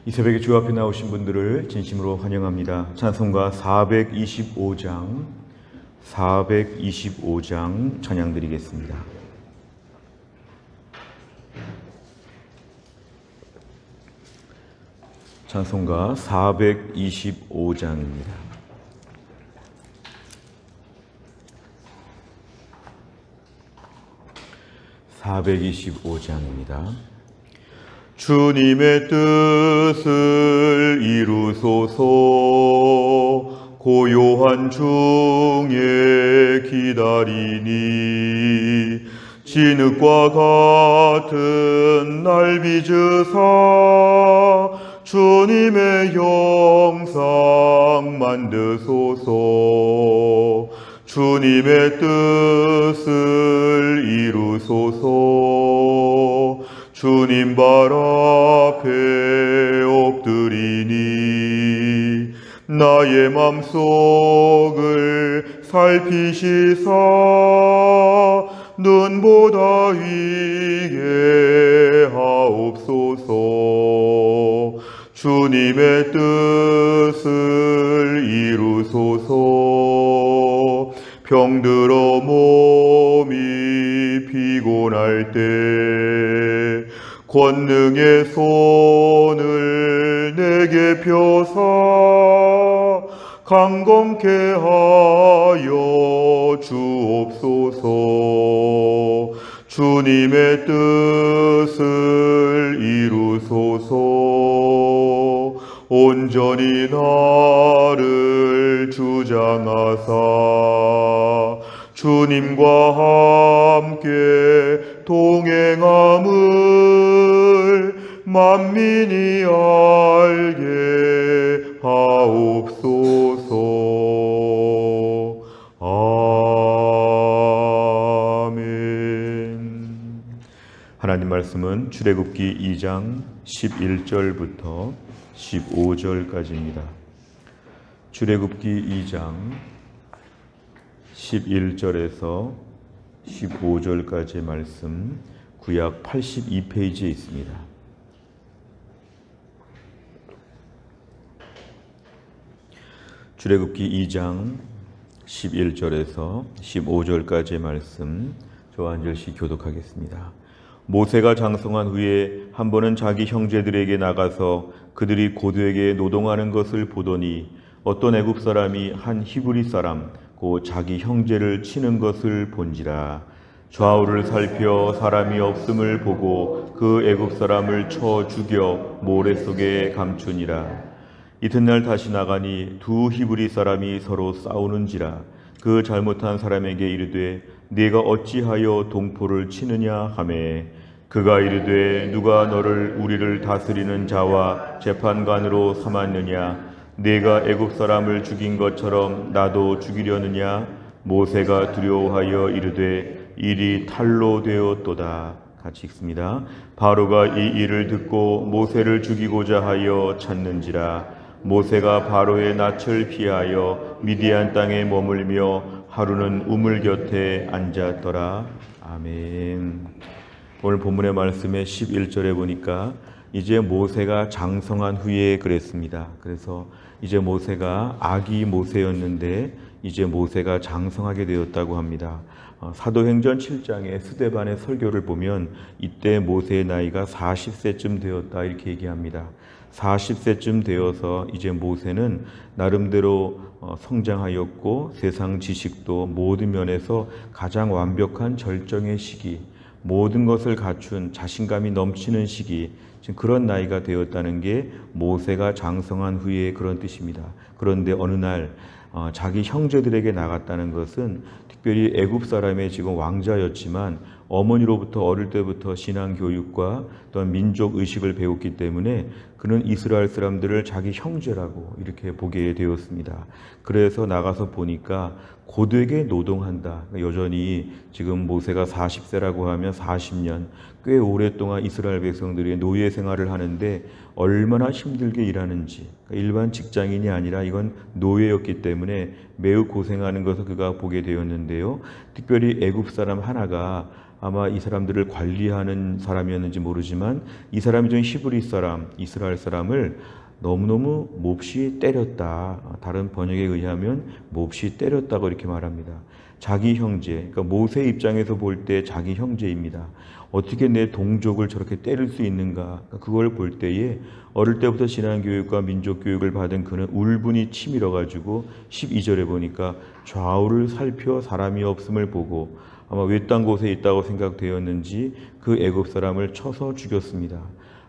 이 새벽에 주 앞에 나오신 분들을 진심으로 환영합니다. 찬송가 425장 찬양 드리겠습니다. 찬송가 425장입니다. 주님의 뜻을 이루소서. 고요한 중에 기다리니 진흙과 같은 날 빚으사 주님의 영상 만드소서. 주님의 뜻을 이루소서. 주님 발 앞에 엎드리니 나의 맘속을 살피시사 눈보다 위게 하옵소서. 주님의 뜻을 이루소서. 병들어 몸이 피곤할 때 권능의 손을 내게 펴사 강건케 하여 주옵소서. 주님의 뜻을 이루소서. 온전히 나를 주장하사 주님과 함께 동행함을 만민이 알게 하옵소서. 아멘. 하나님 말씀은 출애굽기 2장 11절부터 15절까지입니다. 출애굽기 2장 11절에서 15절까지의 말씀, 구약 82페이지에 있습니다. 출애굽기 2장 11절에서 15절까지의 말씀, 저와 한 절씩 교독하겠습니다. 모세가 장성한 후에 한 번은 자기 형제들에게 나가서 그들이 고도에게 노동하는 것을 보더니 어떤 애굽 사람이 한 히브리 사람 곧 자기 형제를 치는 것을 본지라. 좌우를 살펴 사람이 없음을 보고 그 애굽 사람을 쳐 죽여 모래 속에 감추니라. 이튿날 다시 나가니 두 히브리 사람이 서로 싸우는지라. 그 잘못한 사람에게 이르되 네가 어찌하여 동포를 치느냐 하매 그가 이르되 누가 너를 우리를 다스리는 자와 재판관으로 삼았느냐. 네가 애굽 사람을 죽인 것처럼 나도 죽이려느냐. 모세가 두려워하여 이르되 일이 탈로 되었도다. 같이 읽습니다. 바로가 이 일을 듣고 모세를 죽이고자 하여 찾는지라. 모세가 바로의 낯을 피하여 미디안 땅에 머물며 하루는 우물 곁에 앉았더라. 아멘. 오늘 본문의 말씀의 11절에 보니까 이제 모세가 장성한 후에 그랬습니다. 그래서 이제 모세가 아기 모세였는데 이제 모세가 장성하게 되었다고 합니다. 사도행전 7장의 스데반의 설교를 보면 이때 모세의 나이가 40세쯤 되었다 이렇게 얘기합니다. 40세쯤 되어서 이제 모세는 나름대로 성장하였고 세상 지식도 모든 면에서 가장 완벽한 절정의 시기, 모든 것을 갖춘 자신감이 넘치는 시기, 지금 그런 나이가 되었다는 게 모세가 장성한 후에 그런 뜻입니다. 그런데 어느 날 자기 형제들에게 나갔다는 것은 특별히 애굽 사람의 지금 왕자였지만 어머니로부터 어릴 때부터 신앙 교육과 또한 민족 의식을 배웠기 때문에 그는 이스라엘 사람들을 자기 형제라고 이렇게 보게 되었습니다. 그래서 나가서 보니까 고되게 노동한다. 여전히 지금 모세가 40세라고 하면 40년, 꽤 오랫동안 이스라엘 백성들이 노예 생활을 하는데 얼마나 힘들게 일하는지, 일반 직장인이 아니라 이건 노예였기 때문에 매우 고생하는 것을 그가 보게 되었는데요. 특별히 애굽 사람 하나가 아마 이 사람들을 관리하는 사람이었는지 모르지만 이 사람이 좀 히브리 사람, 이스라엘 사람을 너무너무 몹시 때렸다. 다른 번역에 의하면 몹시 때렸다고 이렇게 말합니다. 자기 형제, 그러니까 모세 입장에서 볼 때 자기 형제입니다. 어떻게 내 동족을 저렇게 때릴 수 있는가? 그걸 볼 때에 어릴 때부터 신앙교육과 민족교육을 받은 그는 울분이 치밀어 가지고 12절에 보니까 좌우를 살펴 사람이 없음을 보고 아마 외딴 곳에 있다고 생각되었는지 그 애굽 사람을 쳐서 죽였습니다.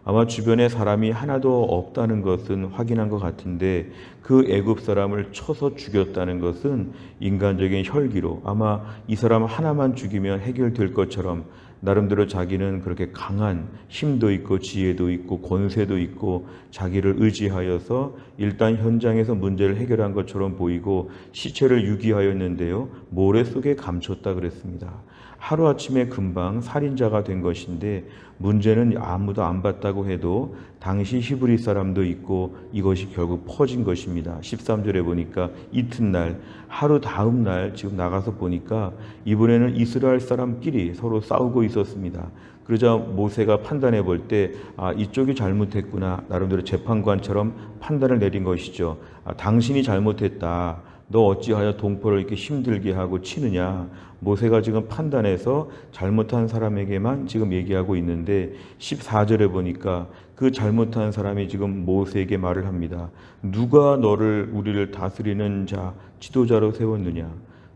아마 주변에 사람이 하나도 없다는 것은 확인한 것 같은데 그 애굽 사람을 쳐서 죽였다는 것은 인간적인 혈기로 아마 이 사람 하나만 죽이면 해결될 것처럼 나름대로 자기는 그렇게 강한 힘도 있고 지혜도 있고 권세도 있고 자기를 의지하여서 일단 현장에서 문제를 해결한 것처럼 보이고 시체를 유기하였는데요. 모래 속에 감췄다 그랬습니다. 하루아침에 금방 살인자가 된 것인데 문제는 아무도 안 봤다고 해도 당시 히브리 사람도 있고 이것이 결국 퍼진 것입니다. 13절에 보니까 이튿날 하루 다음 날 지금 나가서 보니까 이번에는 이스라엘 사람끼리 서로 싸우고 있었습니다. 그러자 모세가 판단해 볼 때 이쪽이 잘못했구나. 나름대로 재판관처럼 판단을 내린 것이죠. 당신이 잘못했다. 너 어찌하여 동포를 이렇게 힘들게 하고 치느냐. 모세가 지금 판단해서 잘못한 사람에게만 지금 얘기하고 있는데 14절에 보니까 그 잘못한 사람이 지금 모세에게 말을 합니다. 누가 너를 우리를 다스리는 자, 지도자로 세웠느냐?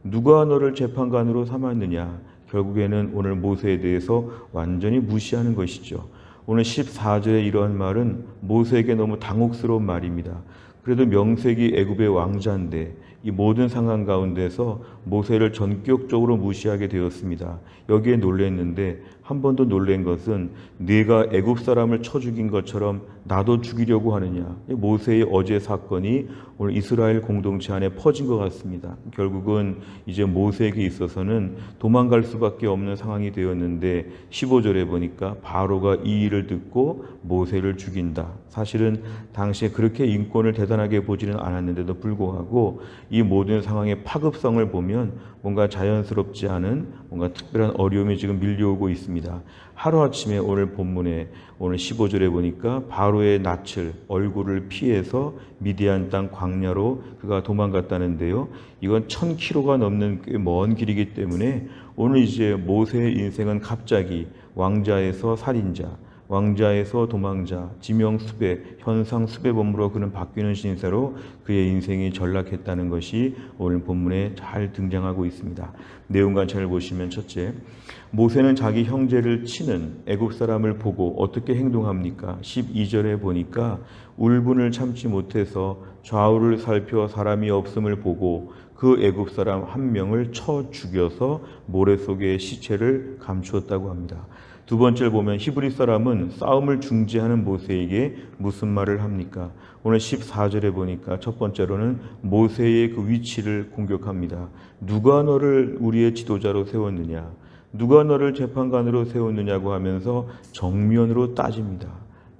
누가 너를 재판관으로 삼았느냐? 결국에는 오늘 모세에 대해서 완전히 무시하는 것이죠. 오늘 14절에 이러한 말은 모세에게 너무 당혹스러운 말입니다. 그래도 명색이 애굽의 왕자인데 이 모든 상황 가운데서 모세를 전격적으로 무시하게 되었습니다. 여기에 놀랐는데 한 번 더 놀란 것은 네가 애굽 사람을 쳐 죽인 것처럼 나도 죽이려고 하느냐. 모세의 어제 사건이 오늘 이스라엘 공동체 안에 퍼진 것 같습니다. 결국은 이제 모세에게 있어서는 도망갈 수밖에 없는 상황이 되었는데 15절에 보니까 바로가 이 일을 듣고 모세를 죽인다. 사실은 당시에 그렇게 인권을 대단하게 보지는 않았는데도 불구하고 이 모든 상황의 파급성을 보면 뭔가 자연스럽지 않은 뭔가 특별한 어려움이 지금 밀려오고 있습니다. 하루아침에 오늘 본문에 오늘 15절에 보니까 바로의 낯을 얼굴을 피해서 미디안 땅 광야로 그가 도망갔다는데요. 이건 1000km가 넘는 꽤 먼 길이기 때문에 오늘 이제 모세의 인생은 갑자기 왕자에서 살인자, 왕자에서 도망자, 지명수배, 현상수배범으로 그는 바뀌는 신세로 그의 인생이 전락했다는 것이 오늘 본문에 잘 등장하고 있습니다. 내용 관찰을 보시면 첫째, 모세는 자기 형제를 치는 애굽 사람을 보고 어떻게 행동합니까? 12절에 보니까 울분을 참지 못해서 좌우를 살펴 사람이 없음을 보고 그 애굽 사람 한 명을 쳐 죽여서 모래 속에 시체를 감추었다고 합니다. 두 번째를 보면 히브리 사람은 싸움을 중지하는 모세에게 무슨 말을 합니까? 오늘 14절에 보니까 첫 번째로는 모세의 그 위치를 공격합니다. 누가 너를 우리의 지도자로 세웠느냐? 누가 너를 재판관으로 세웠느냐고 하면서 정면으로 따집니다.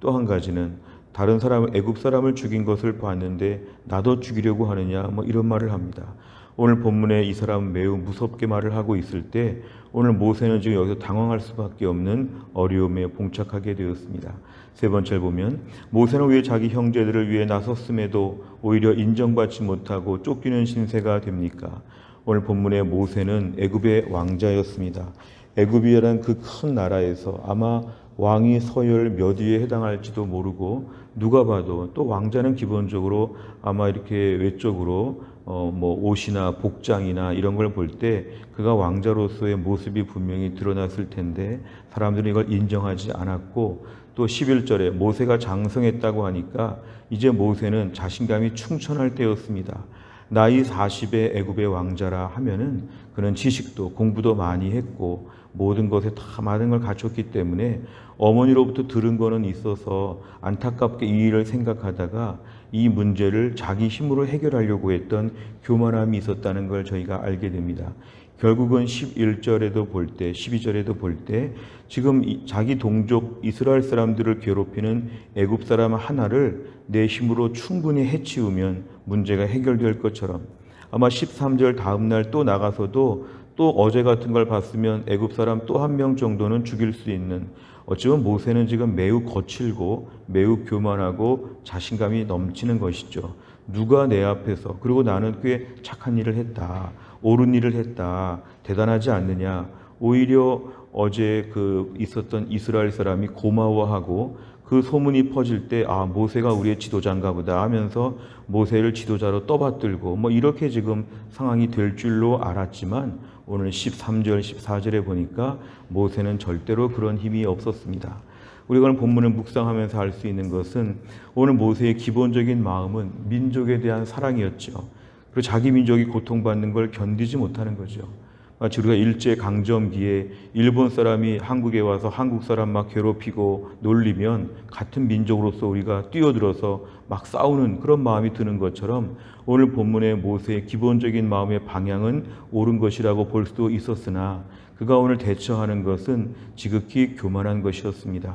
또 한 가지는 다른 사람, 애굽 사람을 죽인 것을 봤는데 나도 죽이려고 하느냐? 이런 말을 합니다. 오늘 본문에 이 사람은 매우 무섭게 말을 하고 있을 때 오늘 모세는 지금 여기서 당황할 수밖에 없는 어려움에 봉착하게 되었습니다. 세 번째를 보면 모세는 왜 자기 형제들을 위해 나섰음에도 오히려 인정받지 못하고 쫓기는 신세가 됩니까? 오늘 본문의 모세는 애굽의 왕자였습니다. 애굽이라는 그 큰 나라에서 아마 왕이 서열 몇 위에 해당할지도 모르고 누가 봐도 또 왕자는 기본적으로 아마 이렇게 외적으로 옷이나 복장이나 이런 걸 볼 때 그가 왕자로서의 모습이 분명히 드러났을 텐데 사람들은 이걸 인정하지 않았고 또 11절에 모세가 장성했다고 하니까 이제 모세는 자신감이 충천할 때였습니다. 나이 40의 애굽의 왕자라 하면은 그는 지식도 공부도 많이 했고 모든 것에 다 많은 걸 갖췄기 때문에 어머니로부터 들은 거는 있어서 안타깝게 이 일을 생각하다가 이 문제를 자기 힘으로 해결하려고 했던 교만함이 있었다는 걸 저희가 알게 됩니다. 결국은 11절에도 볼 때, 12절에도 볼 때 지금 자기 동족 이스라엘 사람들을 괴롭히는 애굽 사람 하나를 내 힘으로 충분히 해치우면 문제가 해결될 것처럼 아마 13절 다음 날 또 나가서도 또 어제 같은 걸 봤으면 애굽 사람 또 한 명 정도는 죽일 수 있는, 어찌보면 모세는 지금 매우 거칠고 매우 교만하고 자신감이 넘치는 것이죠. 누가 내 앞에서, 그리고 나는 꽤 착한 일을 했다, 옳은 일을 했다, 대단하지 않느냐. 오히려 어제 있었던 이스라엘 사람이 고마워하고 그 소문이 퍼질 때, 아, 모세가 우리의 지도자인가 보다 하면서 모세를 지도자로 떠받들고 뭐 이렇게 지금 상황이 될 줄로 알았지만, 오늘 13절 14절에 보니까 모세는 절대로 그런 힘이 없었습니다. 우리가 오늘 본문을 묵상하면서 알 수 있는 것은, 오늘 모세의 기본적인 마음은 민족에 대한 사랑이었죠. 그리고 자기 민족이 고통받는 걸 견디지 못하는 거죠. 마치 우리가 일제강점기에 일본 사람이 한국에 와서 한국 사람 막 괴롭히고 놀리면 같은 민족으로서 우리가 뛰어들어서 막 싸우는 그런 마음이 드는 것처럼, 오늘 본문의 모세의 기본적인 마음의 방향은 옳은 것이라고 볼 수도 있었으나, 그가 오늘 대처하는 것은 지극히 교만한 것이었습니다.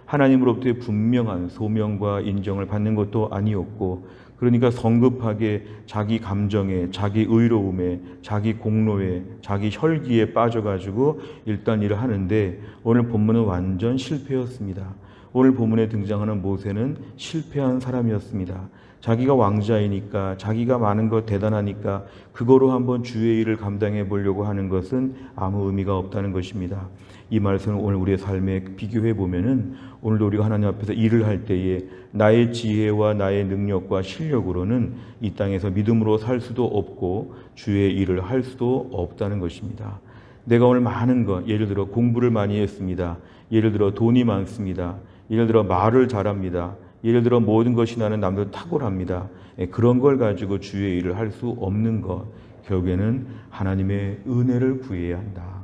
하나님으로부터의 분명한 소명과 인정을 받는 것도 아니었고, 그러니까 성급하게 자기 감정에, 자기 의로움에, 자기 공로에, 자기 혈기에 빠져가지고 일단 일을 하는데, 오늘 본문은 완전 실패였습니다. 오늘 본문에 등장하는 모세는 실패한 사람이었습니다. 자기가 왕자이니까, 자기가 많은 것 대단하니까 그거로 한번 주의 일을 감당해 보려고 하는 것은 아무 의미가 없다는 것입니다. 이 말씀을 오늘 우리의 삶에 비교해 보면은, 오늘도 우리가 하나님 앞에서 일을 할 때에 나의 지혜와 나의 능력과 실력으로는 이 땅에서 믿음으로 살 수도 없고 주의 일을 할 수도 없다는 것입니다. 내가 오늘 많은 것, 예를 들어 공부를 많이 했습니다. 예를 들어 돈이 많습니다. 예를 들어 말을 잘합니다. 예를 들어 모든 것이 나는 남들 탁월합니다. 그런 걸 가지고 주의 일을 할 수 없는 것, 결국에는 하나님의 은혜를 구해야 한다.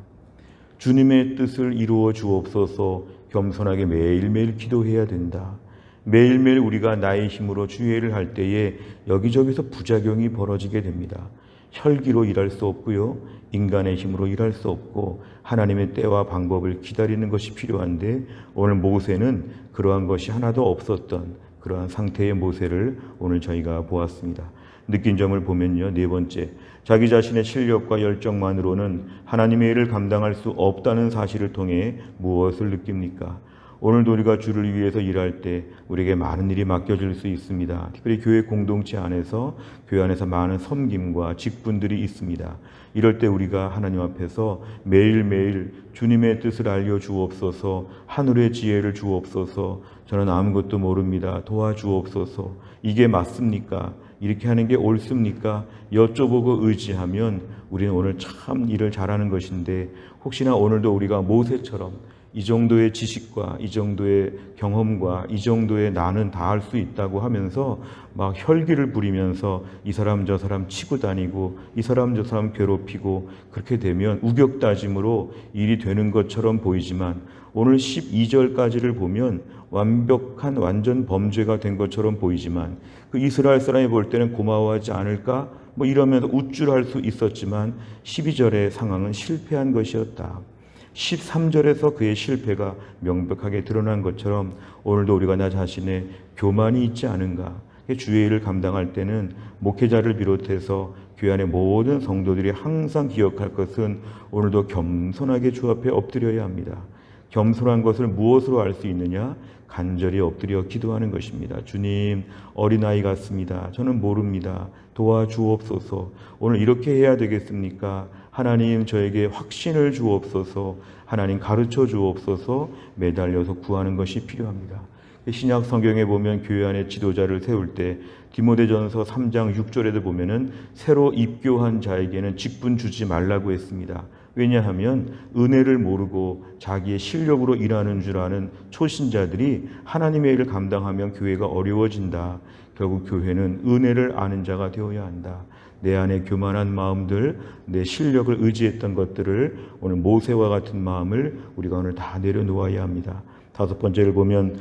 주님의 뜻을 이루어 주옵소서. 겸손하게 매일매일 기도해야 된다. 매일매일 우리가 나의 힘으로 주의 일을 할 때에 여기저기서 부작용이 벌어지게 됩니다. 혈기로 일할 수 없고요, 인간의 힘으로 일할 수 없고 하나님의 때와 방법을 기다리는 것이 필요한데, 오늘 모세는 그러한 것이 하나도 없었던 그러한 상태의 모세를 오늘 저희가 보았습니다. 느낀 점을 보면요, 네 번째, 자기 자신의 실력과 열정만으로는 하나님의 일을 감당할 수 없다는 사실을 통해 무엇을 느낍니까? 오늘도 우리가 주를 위해서 일할 때 우리에게 많은 일이 맡겨질 수 있습니다. 특별히 교회 공동체 안에서, 교회 안에서 많은 섬김과 직분들이 있습니다. 이럴 때 우리가 하나님 앞에서 매일매일 주님의 뜻을 알려주옵소서, 하늘의 지혜를 주옵소서, 저는 아무것도 모릅니다, 도와주옵소서, 이게 맞습니까? 이렇게 하는 게 옳습니까? 여쭤보고 의지하면 우리는 오늘 참 일을 잘하는 것인데, 혹시나 오늘도 우리가 모세처럼 이 정도의 지식과 이 정도의 경험과 이 정도의 나는 다 할 수 있다고 하면서 막 혈기를 부리면서 이 사람 저 사람 치고 다니고 이 사람 저 사람 괴롭히고, 그렇게 되면 우격다짐으로 일이 되는 것처럼 보이지만, 오늘 12절까지를 보면 완벽한 완전 범죄가 된 것처럼 보이지만, 그 이스라엘 사람이 볼 때는 고마워하지 않을까 뭐 이러면서 우쭐할 수 있었지만, 12절의 상황은 실패한 것이었다. 13절에서 그의 실패가 명백하게 드러난 것처럼, 오늘도 우리가 나 자신의 교만이 있지 않은가. 주의 일을 감당할 때는 목회자를 비롯해서 교회 안의 모든 성도들이 항상 기억할 것은, 오늘도 겸손하게 주 앞에 엎드려야 합니다. 겸손한 것을 무엇으로 알 수 있느냐? 간절히 엎드려 기도하는 것입니다. 주님, 어린아이 같습니다. 저는 모릅니다. 도와주옵소서. 오늘 이렇게 해야 되겠습니까? 하나님, 저에게 확신을 주옵소서. 하나님, 가르쳐 주옵소서. 매달려서 구하는 것이 필요합니다. 신약 성경에 보면 교회 안에 지도자를 세울 때 디모데전서 3장 6절에도 보면은 새로 입교한 자에게는 직분 주지 말라고 했습니다. 왜냐하면 은혜를 모르고 자기의 실력으로 일하는 줄 아는 초신자들이 하나님의 일을 감당하면 교회가 어려워진다. 결국 교회는 은혜를 아는 자가 되어야 한다. 내 안에 교만한 마음들, 내 실력을 의지했던 것들을, 오늘 모세와 같은 마음을 우리가 오늘 다 내려놓아야 합니다. 다섯 번째를 보면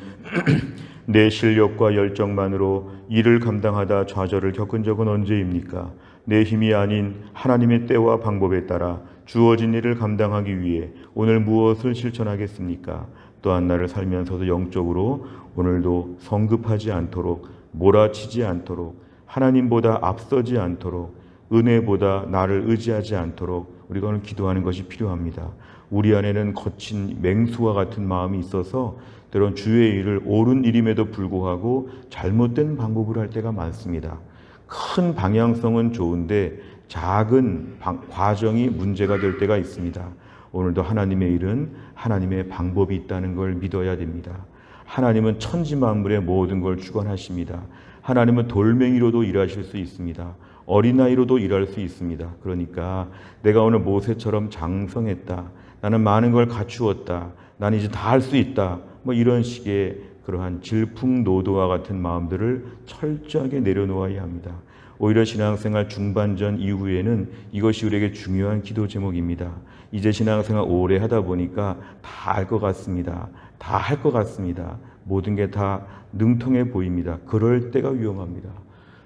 내 실력과 열정만으로 일을 감당하다 좌절을 겪은 적은 언제입니까? 내 힘이 아닌 하나님의 때와 방법에 따라 주어진 일을 감당하기 위해 오늘 무엇을 실천하겠습니까? 또한 나를 살면서도 영적으로 오늘도 성급하지 않도록, 몰아치지 않도록, 하나님보다 앞서지 않도록, 은혜보다 나를 의지하지 않도록 우리가 오늘 기도하는 것이 필요합니다. 우리 안에는 거친 맹수와 같은 마음이 있어서 때론 주의 일을 옳은 일임에도 불구하고 잘못된 방법으로 할 때가 많습니다. 큰 방향성은 좋은데 작은 과정이 문제가 될 때가 있습니다. 오늘도 하나님의 일은 하나님의 방법이 있다는 걸 믿어야 됩니다. 하나님은 천지만물의 모든 걸 주관하십니다. 하나님은 돌멩이로도 일하실 수 있습니다. 어린아이로도 일할 수 있습니다. 그러니까 내가 오늘 모세처럼 장성했다. 나는 많은 걸 갖추었다. 나는 이제 다 할 수 있다. 이런 식의 그러한 질풍노도와 같은 마음들을 철저하게 내려놓아야 합니다. 오히려 신앙생활 중반전 이후에는 이것이 우리에게 중요한 기도 제목입니다. 이제 신앙생활 오래 하다 보니까 다 알 것 같습니다. 다 할 것 같습니다. 모든 게 다 능통해 보입니다. 그럴 때가 위험합니다.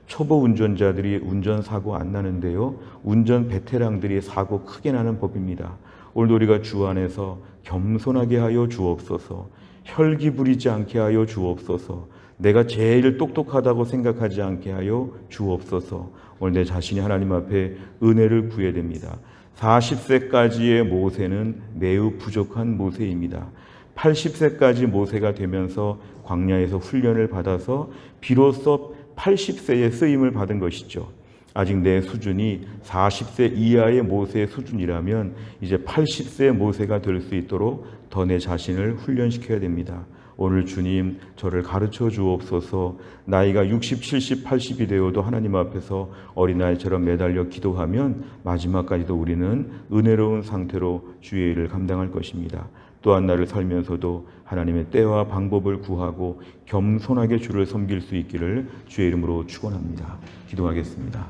초보 운전자들이 운전사고 안 나는데요. 운전 베테랑들이 사고 크게 나는 법입니다. 오늘도 우리가 주 안에서 겸손하게 하여 주옵소서. 혈기 부리지 않게 하여 주옵소서. 내가 제일 똑똑하다고 생각하지 않게 하여 주옵소서. 오늘 내 자신이 하나님 앞에 은혜를 구해야 됩니다. 40세까지의 모세는 매우 부족한 모세입니다. 80세까지 모세가 되면서 광야에서 훈련을 받아서 비로소 80세의 쓰임을 받은 것이죠. 아직 내 수준이 40세 이하의 모세의 수준이라면 이제 80세의 모세가 될 수 있도록 더 내 자신을 훈련시켜야 됩니다. 오늘 주님 저를 가르쳐 주옵소서. 나이가 60, 70, 80이 되어도 하나님 앞에서 어린아이처럼 매달려 기도하면 마지막까지도 우리는 은혜로운 상태로 주의 일을 감당할 것입니다. 또한 나를 살면서도 하나님의 때와 방법을 구하고 겸손하게 주를 섬길 수 있기를 주의 이름으로 축원합니다. 기도하겠습니다.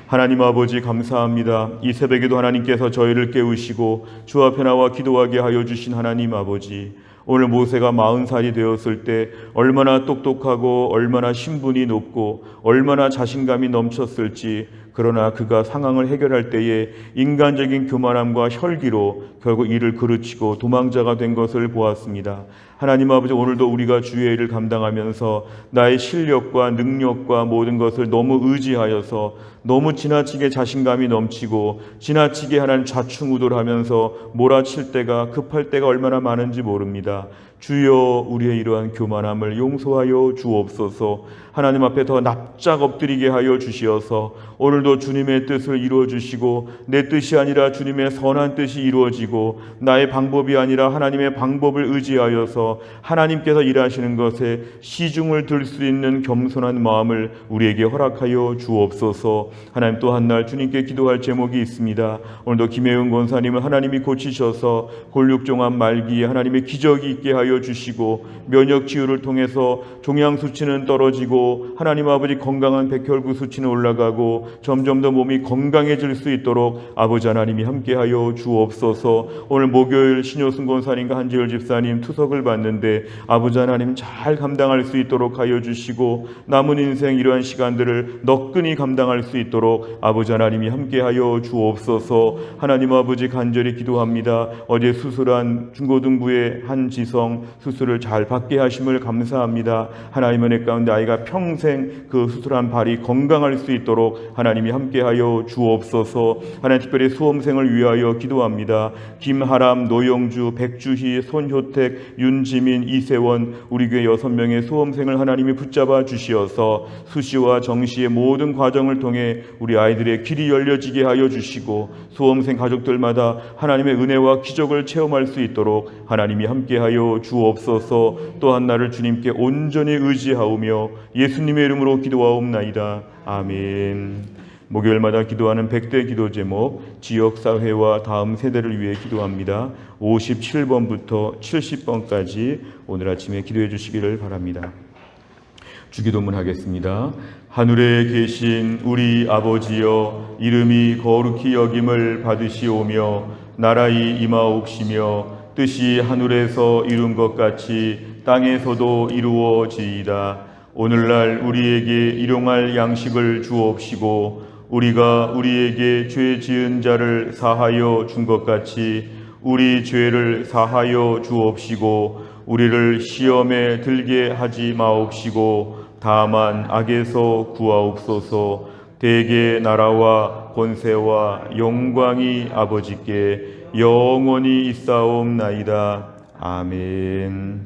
하나님 아버지 감사합니다. 이 새벽에도 하나님께서 저희를 깨우시고 주 앞에 나와 기도하게 하여 주신 하나님 아버지, 오늘 모세가 40살이 되었을 때 얼마나 똑똑하고 얼마나 신분이 높고 얼마나 자신감이 넘쳤을지, 그러나 그가 상황을 해결할 때에 인간적인 교만함과 혈기로 결국 일을 그르치고 도망자가 된 것을 보았습니다. 하나님 아버지, 오늘도 우리가 주의 일을 감당하면서 나의 실력과 능력과 모든 것을 너무 의지하여서 너무 지나치게 자신감이 넘치고 지나치게 하나님 좌충우돌하면서 몰아칠 때가, 급할 때가 얼마나 많은지 모릅니다. 주여, 우리의 이러한 교만함을 용서하여 주옵소서. 하나님 앞에 더 납작 엎드리게 하여 주시어서 오늘도 주님의 뜻을 이루어 주시고, 내 뜻이 아니라 주님의 선한 뜻이 이루어지고, 나의 방법이 아니라 하나님의 방법을 의지하여서 하나님께서 일하시는 것에 시중을 들 수 있는 겸손한 마음을 우리에게 허락하여 주옵소서. 하나님, 또 한 날 주님께 기도할 제목이 있습니다. 오늘도 김혜은 권사님을 하나님이 고치셔서 골육종암 말기에 하나님의 기적이 있게 하여 주시고, 면역 치유를 통해서 종양 수치는 떨어지고 하나님 아버지 건강한 백혈구 수치는 올라가고 점점 더 몸이 건강해질 수 있도록 아버지 하나님이 함께하여 주옵소서. 오늘 목요일 신효승 권사님과 한지열 집사님 투석을 받는데 아버지 하나님 잘 감당할 수 있도록 하여 주시고, 남은 인생 이러한 시간들을 너끈히 감당할 수 있도록 아버지 하나님이 함께하여 주옵소서. 하나님 아버지, 간절히 기도합니다. 어제 수술한 중고등부의 한지성 수술을 잘 받게 하심을 감사합니다. 하나님의 은혜 가운데 아이가 평생 그 수술한 발이 건강할 수 있도록 하나님이 함께하여 주옵소서. 하나님, 특별히 수험생을 위하여 기도합니다. 김하람, 노영주, 백주희, 손효택, 윤지민, 이세원, 우리 교회 6명의 수험생을 하나님이 붙잡아 주시어서 수시와 정시의 모든 과정을 통해 우리 아이들의 길이 열려지게 하여 주시고, 수험생 가족들마다 하나님의 은혜와 기적을 체험할 수 있도록 하나님이 함께하여 주옵소서. 또한 나를 주님께 온전히 의지하오며 예수님의 이름으로 기도하옵나이다. 아멘. 목요일마다 기도하는 100대 기도 제목, 지역사회와 다음 세대를 위해 기도합니다. 57번부터 70번까지 오늘 아침에 기도해 주시기를 바랍니다. 주기도문 하겠습니다. 하늘에 계신 우리 아버지여, 이름이 거룩히 여김을 받으시오며 나라의 임하옵시며 뜻이 하늘에서 이룬 것 같이 땅에서도 이루어지이다. 오늘날 우리에게 일용할 양식을 주옵시고, 우리가 우리에게 죄 지은 자를 사하여 준 것 같이 우리 죄를 사하여 주옵시고, 우리를 시험에 들게 하지 마옵시고 다만 악에서 구하옵소서. 대개 나라와 권세와 영광이 아버지께 영원히 있사옵나이다. 아멘.